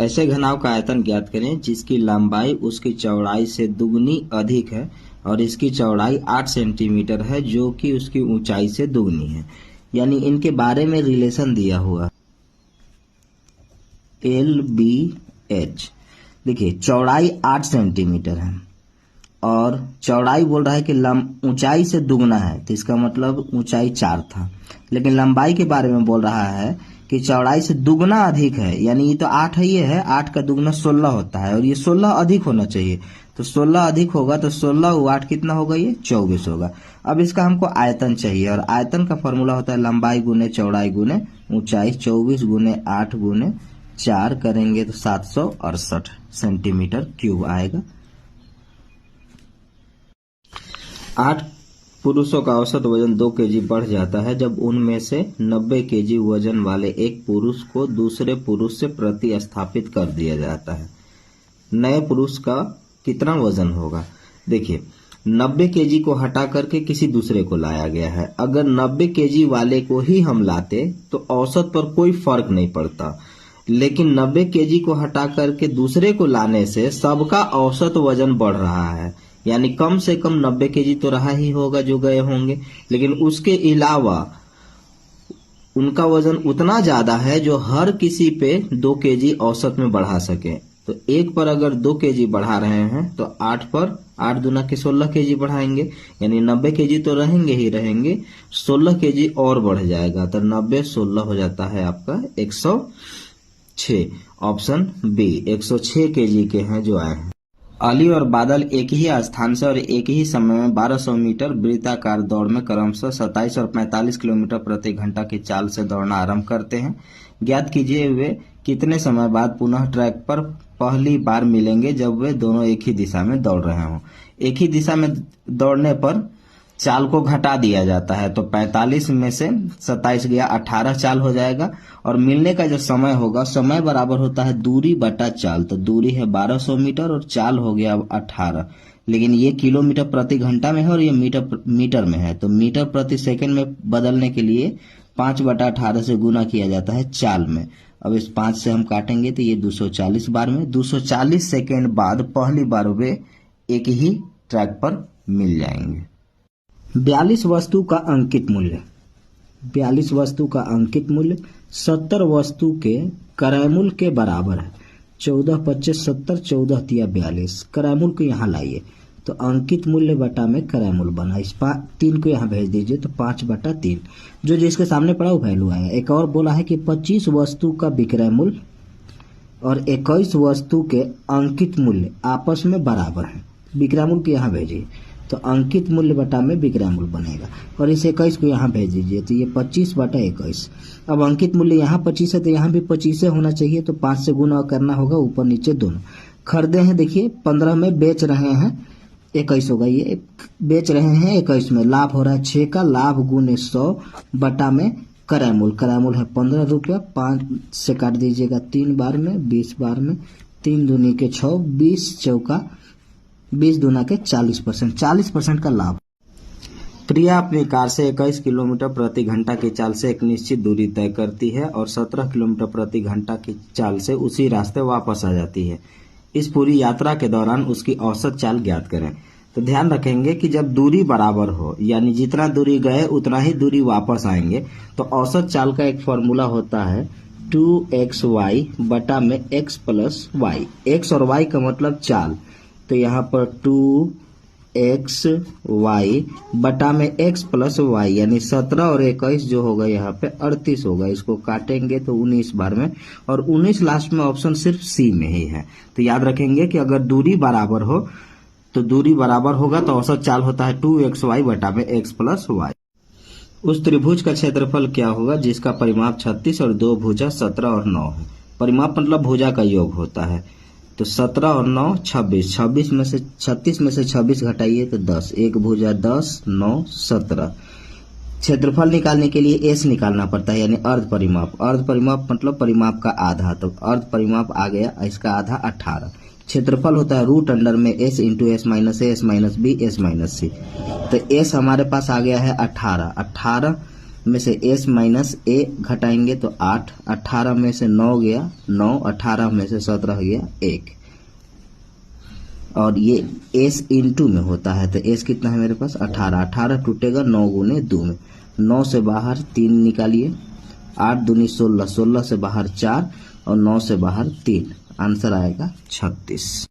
ऐसे घनाभ का आयतन ज्ञात करें जिसकी लंबाई उसकी चौड़ाई से दुगनी अधिक है और इसकी चौड़ाई 8 सेंटीमीटर है जो कि उसकी ऊंचाई से दुगनी है। यानी इनके बारे में रिलेशन दिया हुआ LBH। देखिए चौड़ाई 8 सेंटीमीटर है और चौड़ाई बोल रहा है कि ऊंचाई से दुगना है, तो इसका मतलब ऊंचाई 4 था, लेकिन लंबाई के बारे में बोल रहा है कि चौड़ाई से दुगना अधिक है। यानी ये तो 8 है, ये है 8 का दुगना 16 होता है और ये 16 अधिक होना चाहिए, तो 16 अधिक होगा तो 16 × 8 कितना होगा, ये 24 होगा। अब इसका हमको आयतन चाहिए और आयतन का फॉर्मूला होता है लंबाई गुने चौड़ाई गुने ऊंचाई। 24 × 8 × 4 करेंगे तो 768 सेंटीमीटर क्यूब आएगा। 8 पुरुषों का औसत वजन 2 केजी बढ़ जाता है जब उनमें से 90 केजी वजन वाले एक पुरुष को दूसरे पुरुष से प्रतिस्थापित कर दिया जाता है। नए पुरुष का कितना वजन होगा? देखिए 90 केजी को हटा करके किसी दूसरे को लाया गया है। अगर 90 केजी वाले को ही हम लाते तो औसत पर कोई फर्क नहीं पड़ता, लेकिन 90 केजी को हटा करके दूसरे को लाने से सबका औसत वजन बढ़ रहा है। यानी कम से कम 90 केजी तो रहा ही होगा जो गए होंगे, लेकिन उसके अलावा उनका वजन उतना ज्यादा है जो हर किसी पे 2 केजी औसत में बढ़ा सके। तो एक पर अगर 2 केजी बढ़ा रहे हैं तो 8 पर 8 दूना के 16 केजी बढ़ाएंगे, यानी 90 केजी तो रहेंगे ही रहेंगे, 16 केजी और बढ़ जाएगा, तो 90 16 हो जाता है आपका 106। ऑप्शन बी 106 केजी के हैं जो आए हैं। अली और बादल एक ही स्थान से और एक ही समय में 1200 मीटर वृत्ताकार दौड़ में क्रमशः 27 और 45 किलोमीटर प्रति घंटा की चाल से दौड़ना आरंभ करते हैं। ज्ञात कीजिए वे कितने समय बाद पुनः ट्रैक पर पहली बार मिलेंगे जब वे दोनों एक ही दिशा में दौड़ रहे हों। एक ही दिशा में दौड़ने पर चाल को घटा दिया जाता है, तो 45 में से 27 गया 18 चाल हो जाएगा और मिलने का जो समय होगा, समय बराबर होता है दूरी बटा चाल। तो दूरी है 1200 मीटर और चाल हो गया 18, लेकिन ये किलोमीटर प्रति घंटा में है और ये मीटर में है, तो मीटर प्रति सेकंड में बदलने के लिए 5/18 से गुना किया जाता है चाल में। अब इस 5 से हम काटेंगे तो ये 240 बार में 240 सेकेंड बाद पहली बार वे एक ही ट्रैक पर मिल जाएंगे। 42 वस्तु का अंकित मूल्य। 42 वस्तु का अंकित मूल्य 70 वस्तु के क्रय मूल्य के बराबर है। 14 25 70 14 तिया 42। क्रय मूल्य को यहाँ लाइए तो अंकित मूल्य बटा में क्रय मूल्य बना। इस 3 को यहाँ भेज दीजिए तो 5/3 जो जिसके सामने पड़ा वो वैल्यू आया। एक और बोला है कि 25 वस्तु का विक्रय मूल्य और 21 वस्तु के अंकित मूल्य आपस में बराबर है। विक्रय मूल्य को यहाँ भेजिए तो अंकित मूल्य बटा में विक्रय मूल्य बनेगा और इस 21 को यहाँ भेज दीजिए तो ये 25/21। अब अंकित मूल्य यहाँ 25 है तो यहाँ भी 25 होना चाहिए, तो 5 से गुना करना होगा ऊपर नीचे दोनों। खरीदे हैं देखिए 15 में, बेच रहे हैं 21 होगा, ये बेच रहे हैं 21 में, लाभ हो रहा है 6 का, लाभ गुने 100 बटा में क्रय मूल्य। क्रय मूल्य है 15 रुपया, 5 से काट दीजिएगा 3 बार में, 20 बार में, 3 दूनी के 6, 20 चौका 20 दूना के 40%, 40% का लाभ। प्रिया अपनी कार से 21 किलोमीटर प्रति घंटा की चाल से एक निश्चित दूरी तय करती है और 17 किलोमीटर प्रति घंटा की चाल से उसी रास्ते वापस आ जाती है। इस पूरी यात्रा के दौरान उसकी औसत चाल ज्ञात करें। तो ध्यान रखेंगे कि जब दूरी बराबर हो, यानी जितना दूरी गए उतना ही दूरी वापस आएंगे, तो औसत चाल का एक फॉर्मूला होता है 2xy बटा में x प्लस वाई। x और y का मतलब चाल, तो यहाँ पर 2xy बटा में x प्लस वाई, यानी 17 और 21 जो होगा यहाँ पे 38 होगा। इसको काटेंगे तो 19 बार में, और 19 लास्ट में ऑप्शन सिर्फ सी में ही है। तो याद रखेंगे कि अगर दूरी बराबर हो तो दूरी बराबर होगा तो औसत चाल होता है 2xy बटा में x प्लस वाई। उस त्रिभुज का क्षेत्रफल क्या होगा जिसका परिमाप 36 और 2 भुजा 17 और 9 है। परिमाप मतलब भुजा का योग होता है, तो 17 और 9 26, 36 में से 26 घटाइए तो 10, एक भुजा 10 9 17। क्षेत्रफल निकालने के लिए एस निकालना पड़ता है, यानी अर्ध परिमाप। अर्ध परिमाप मतलब परिमाप का आधा, तो अर्ध परिमाप आ गया, इसका आधा 18। क्षेत्रफल होता है रूट अंडर में S into S minus A S minus B S minus C. तो एस हमारे पास आ गया है 18, में से s माइनस a घटाएंगे तो 8, 18 में से 9 गया 9, 18 में से 17 गया 1, और ये s इंटू में होता है तो s कितना है मेरे पास 18, 18 टूटेगा 9 गुने 2 में, 9 से बाहर 3 निकालिए, 8 दूनी 16, 16 से बाहर 4 और 9 से बाहर 3, आंसर आएगा 36।